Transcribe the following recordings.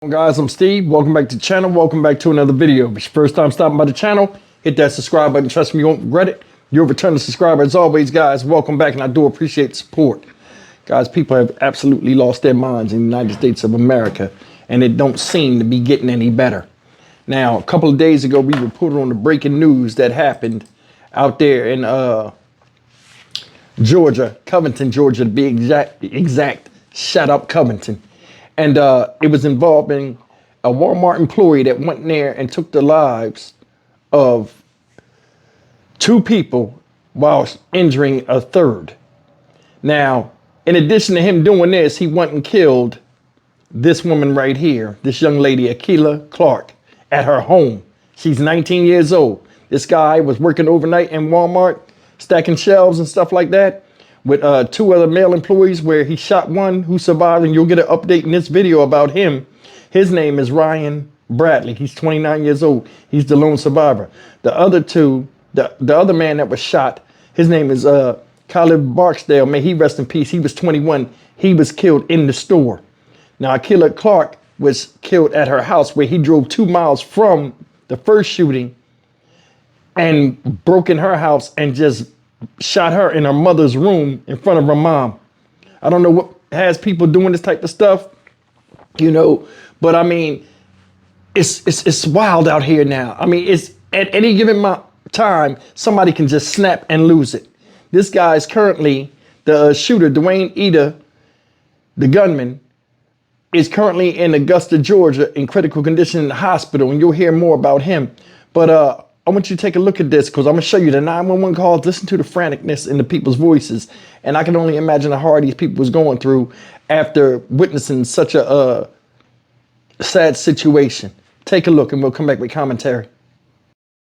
Guys, I'm Steve. Welcome back to the channel. Welcome back to another video. If it's your first time stopping by the channel, hit that subscribe button. Trust me, you won't regret it. You're a returning subscriber. As always, guys, welcome back, and I do appreciate the support. Guys, people have absolutely lost their minds in the United States of America, and it don't seem to be getting any better. Now, a couple of days ago, we reported on the breaking news that happened out there in Georgia, Covington, Georgia, to be exact. Shout out Covington. And it was involving a Walmart employee that went in there and took the lives of 2 people while injuring a third. Now, in addition to him doing this, he went and killed this woman right here, this young lady, Akila Clark, at her home. She's 19 years old. This guy was working overnight in Walmart, stacking shelves and stuff like that, with 2 other male employees, where he shot one who survived, and you'll get an update in this video about him. His name is Ryan Bradley. He's 29 years old. He's the lone survivor. The other 2, the other man that was shot, his name is Caleb Barksdale. May he rest in peace. He was 21. He was killed in the store. Now, Akila Clark was killed at her house, where he drove 2 miles from the first shooting and broke in her house and just shot her in her mother's room in front of her mom. I don't know what has people doing this type of stuff, you know, but I mean, it's wild out here now. I mean, it's at any given time, somebody can just snap and lose it. This guy is currently, the shooter, Dwayne Ida, the gunman, is currently in Augusta, Georgia, in critical condition in the hospital, and you'll hear more about him. But I want you to take a look at this, because I'm going to show you the 911 calls. Listen to the franticness in the people's voices. And I can only imagine how hard these people was going through after witnessing such a sad situation. Take a look, and we'll come back with commentary.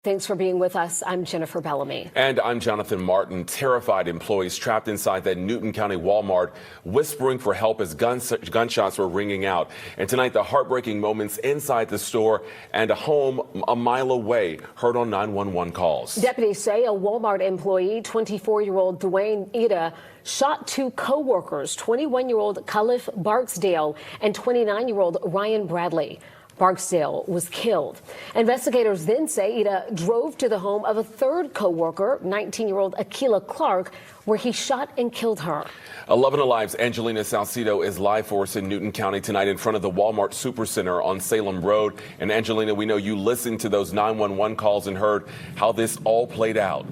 Thanks for being with us. I'm Jennifer Bellamy. And I'm Jonathan Martin. Terrified employees trapped inside that Newton County Walmart, whispering for help as gunshots were ringing out. And tonight, the heartbreaking moments inside the store and a home a mile away heard on 911 calls. Deputies say a Walmart employee, 24-year-old Dwayne Ida, shot 2 co-workers, 21-year-old Caleb Barksdale and 29-year-old Ryan Bradley. Barksdale was killed. Investigators then say Ida drove to the home of a third co-worker, 19-year-old Akila Clark, where he shot and killed her. 11 Alive's Angelina Salcido is live for us in Newton County tonight in front of the Walmart Supercenter on Salem Road. And Angelina, we know you listened to those 911 calls and heard how this all played out.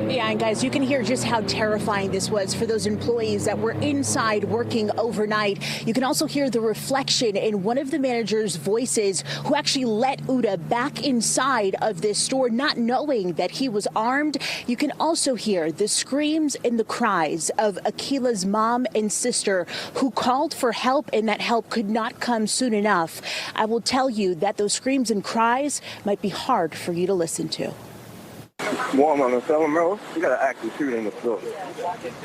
Yeah, and guys, you can hear just how terrifying this was for those employees that were inside working overnight. You can also hear the reflection in one of the manager's voices, who actually let Ida back inside of this store, not knowing that he was armed. You can also hear the screams and the cries of Akila's mom and sister, who called for help, and that help could not come soon enough. I will tell you that those screams and cries might be hard for you to listen to. Walmart on Salem Road, we got an active shooter in the store.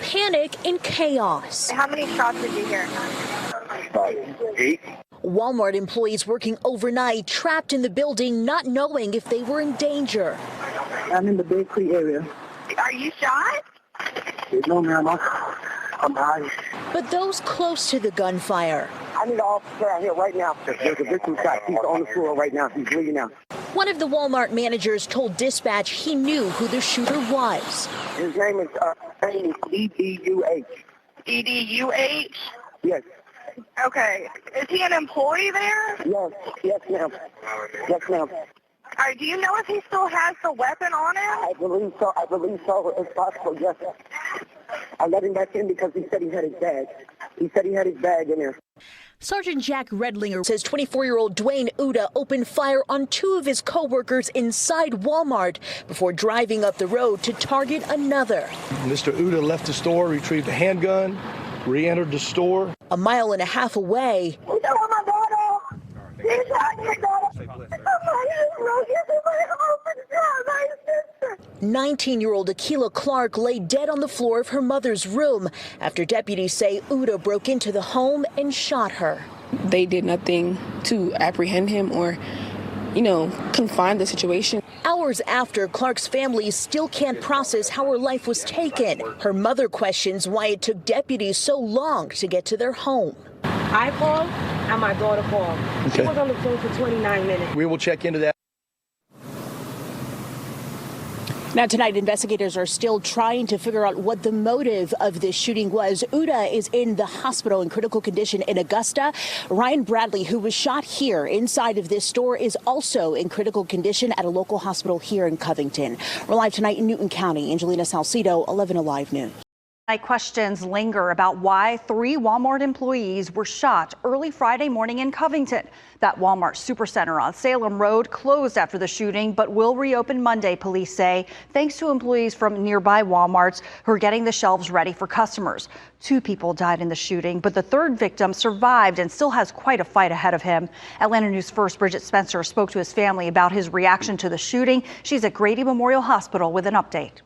Panic and chaos. How many shots did you hear? About 8. Walmart employees working overnight, trapped in the building, not knowing if they were in danger. I'm in the bakery area. Are you shot? No, ma'am. I'm hiding. But those close to the gunfire. I need an officer out here right now. There's a victim shot. He's on the floor right now. He's bleeding out. One of the Walmart managers told dispatch he knew who the shooter was. His name is E-D-U-H. E-D-U-H? Yes. Okay. Is he an employee there? Yes. Yes, ma'am. Yes, ma'am. Do you know if he still has the weapon on him? I believe so. I believe so. It's possible, yes. I let him back in because he said he had his bag. He said he had his bag in there. Sergeant Jack Redlinger says 24-year-old Dwayne Ida opened fire on 2 of his co-workers inside Walmart before driving up the road to target another. Mr. Ida left the store, retrieved a handgun, re-entered the store. A mile and a half away. He's on my daughter. He's on your daughter. 19-year-old Akila Clark lay dead on the floor of her mother's room after deputies say Ida broke into the home and shot her. They did nothing to apprehend him or, confine the situation. Hours after, Clark's family still can't process how her life was taken. Her mother questions why it took deputies so long to get to their home. I called and my daughter called. She was on the phone for 29 minutes. We will check into that. Now tonight, investigators are still trying to figure out what the motive of this shooting was. Uda is in the hospital in critical condition in Augusta. Ryan Bradley, who was shot here inside of this store, is also in critical condition at a local hospital here in Covington. We're live tonight in Newton County. Angelina Salcido, 11 Alive News. Questions linger about why 3 Walmart employees were shot early Friday morning in Covington. That Walmart supercenter on Salem Road closed after the shooting, but will reopen Monday, police say, thanks to employees from nearby Walmarts who are getting the shelves ready for customers. 2 people died in the shooting, but the 3rd victim survived and still has quite a fight ahead of him. Atlanta News First Bridget Spencer spoke to his family about his reaction to the shooting. She's at Grady Memorial Hospital with an update.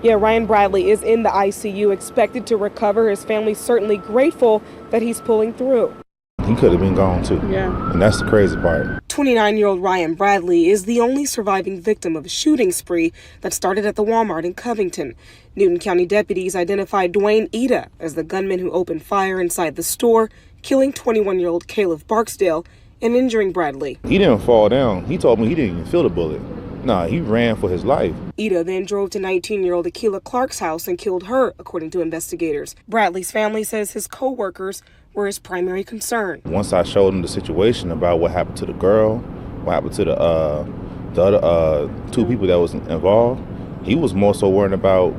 Yeah, Ryan Bradley is in the ICU, expected to recover. His family's certainly grateful that he's pulling through. He could have been gone too. Yeah. And that's the crazy part. 29-year-old Ryan Bradley is the only surviving victim of a shooting spree that started at the Walmart in Covington. Newton County deputies identified Dwayne Ida as the gunman who opened fire inside the store, killing 21-year-old Caleb Barksdale and injuring Bradley. He didn't fall down. He told me he didn't even feel the bullet. Nah, he ran for his life. Ida then drove to 19-year-old Akilah Clark's house and killed her, according to investigators. Bradley's family says his co-workers were his primary concern. Once I showed him the situation about what happened to the girl, what happened to the other 2 people that was involved, he was more so worried about,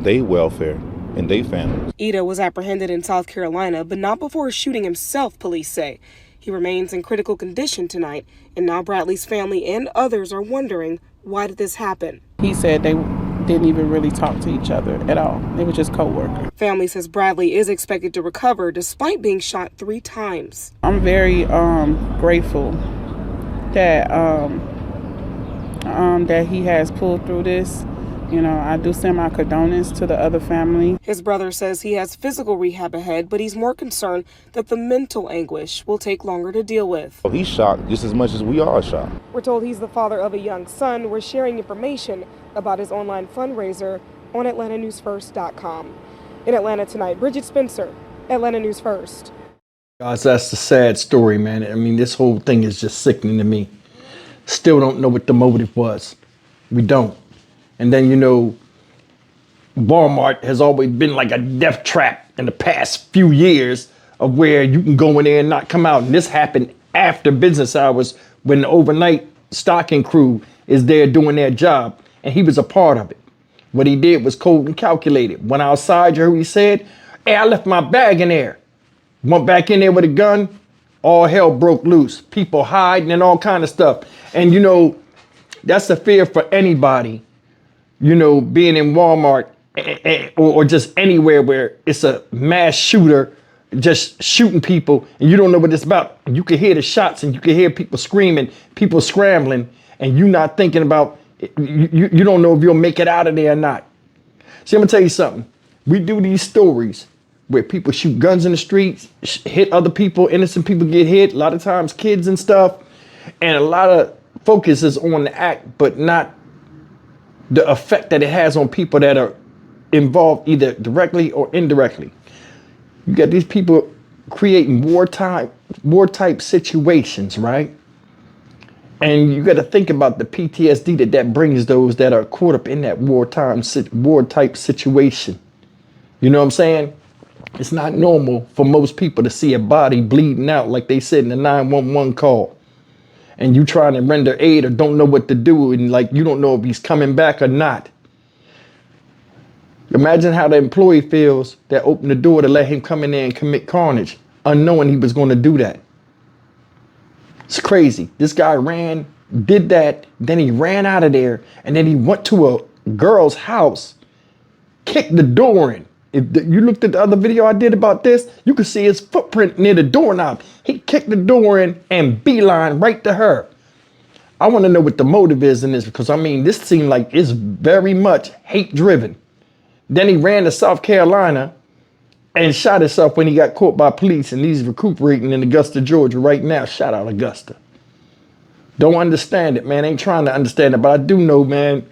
their welfare and their families. Ida was apprehended in South Carolina, but not before shooting himself, police say. He remains in critical condition tonight, and now Bradley's family and others are wondering, why did this happen? He said they didn't even really talk to each other at all. They were just co-workers. Family says Bradley is expected to recover despite being shot 3 times. I'm very grateful that that he has pulled through this. I do send my condolences to the other family. His brother says he has physical rehab ahead, but he's more concerned that the mental anguish will take longer to deal with. He's shocked just as much as we are shocked. We're told he's the father of a young son. We're sharing information about his online fundraiser on AtlantaNewsFirst.com. In Atlanta tonight, Bridget Spencer, Atlanta News First. Guys, that's the sad story, man. I mean, this whole thing is just sickening to me. Still don't know what the motive was. We don't. And then, Walmart has always been like a death trap in the past few years of where you can go in there and not come out. And this happened after business hours when the overnight stocking crew is there doing their job. And he was a part of it. What he did was cold and calculated. Went outside, you heard what he said? Hey, I left my bag in there. Went back in there with a gun. All hell broke loose. People hiding and all kind of stuff. And, that's a fear for anybody. Being in Walmart or just anywhere where it's a mass shooter just shooting people and you don't know what it's about. You can hear the shots and you can hear people screaming, people scrambling, and you not thinking about, you don't know if you'll make it out of there or not. See, I'm gonna tell you something. We do these stories where people shoot guns in the streets, hit other people, innocent people get hit, a lot of times kids and stuff, and a lot of focus is on the act, but not the effect that it has on people that are involved either directly or indirectly. You got these people creating war type situations, right? And you got to think about the PTSD that brings those that are caught up in that war type situation. You know what I'm saying? It's not normal for most people to see a body bleeding out like they said in the 911 call. And you trying to render aid or don't know what to do, and you don't know if he's coming back or not. Imagine how the employee feels that opened the door to let him come in there and commit carnage, unknowing he was going to do that. It's crazy. This guy did that, then he ran out of there, and then he went to a girl's house, kicked the door in. If you looked at the other video I did about this, you could see his footprint near the doorknob. He kicked the door in and beeline right to her. I want to know what the motive is in this, because this seemed like it's very much hate driven. Then he ran to South Carolina and shot himself when he got caught by police, and he's recuperating in Augusta, Georgia right now. Shout out Augusta. Don't understand it, man. Ain't trying to understand it, but I do know, man.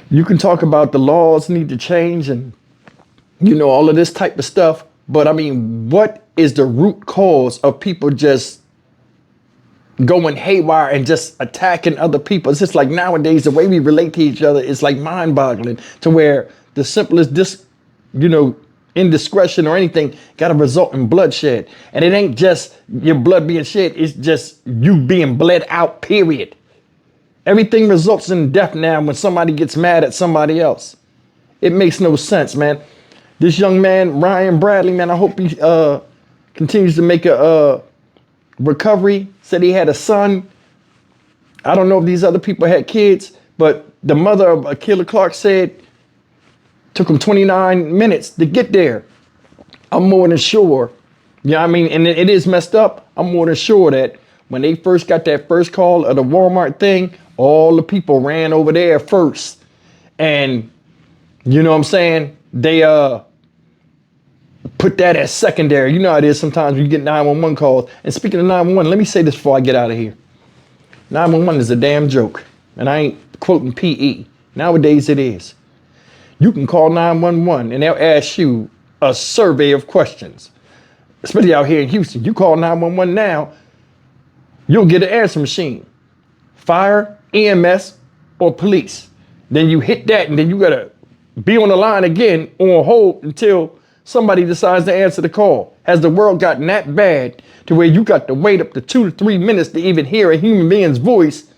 You can talk about the laws need to change and, all of this type of stuff, But I mean, what is the root cause of people just going haywire and just attacking other people? It's just like nowadays, the way we relate to each other is like mind boggling, to where the simplest indiscretion or anything got to result in bloodshed. And it ain't just your blood being shed, it's just you being bled out, period. Everything results in death now when somebody gets mad at somebody else. It makes no sense, man. This young man, Ryan Bradley, man, I hope he continues to make a recovery. Said he had a son. I don't know if these other people had kids, but the mother of Akila Clark said took him 29 minutes to get there. I'm more than sure, I mean, and it is messed up. I'm more than sure that when they first got that first call of the Walmart thing, all the people ran over there first. And you know what I'm saying? They put that as secondary. You know how it is sometimes when you get 911 calls. And speaking of 911, let me say this before I get out of here. 911 is a damn joke. And I ain't quoting PE. Nowadays it is. You can call 911 and they'll ask you a survey of questions. Especially out here in Houston. You call 911 now, you'll get an answer machine. Fire, EMS, or police. Then you hit that and then you gotta be on the line again on hold until somebody decides to answer the call. Has the world gotten that bad to where you got to wait up to 2 to 3 minutes to even hear a human being's voice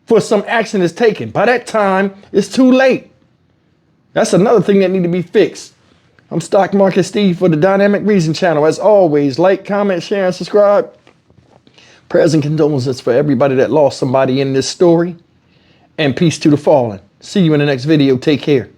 for some action is taken? By that time, it's too late. That's another thing that need to be fixed. I'm Stock Market Steve for the Dynamic Reason channel. As always, like, comment, share, and subscribe. Prayers and condolences for everybody that lost somebody in this story. And peace to the fallen. See you in the next video. Take care.